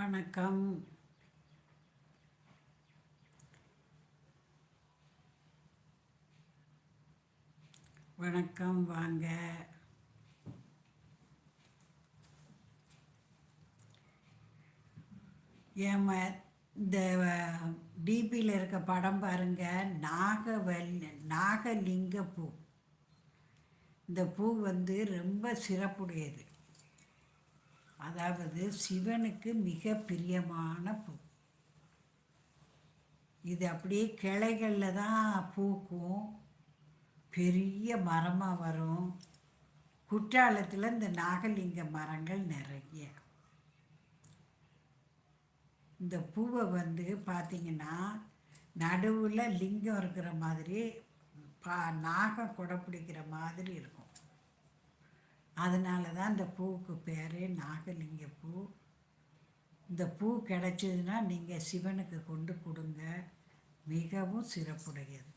வணக்கம். வணக்கம். வாங்க. ஏமா இந்த டிபியில் இருக்க படம் பாருங்க. நாகலிங்க பூ. இந்த பூ ரொம்ப சிறப்புடையது. அதாவது சிவனுக்கு மிக பிரியமான பூ. இது அப்படியே கிளைகளில் தான் பூக்கும். பெரிய மரமாக வரும். குற்றாலத்தில் இந்த நாகலிங்க மரங்கள் நிறைய. இந்த பூவை பார்த்திங்கன்னா நடுவில் லிங்கம் இருக்கிற மாதிரி நாகம் கொடை பிடிக்கிற மாதிரி இருக்கும். அதனால தான் இந்த பூவுக்கு பேர் நாகலிங்க பூ. இந்த பூ கிடைச்சதுன்னா நீங்கள் சிவனுக்கு கொண்டு கொடுங்க. மிகவும் சிறப்புடையது.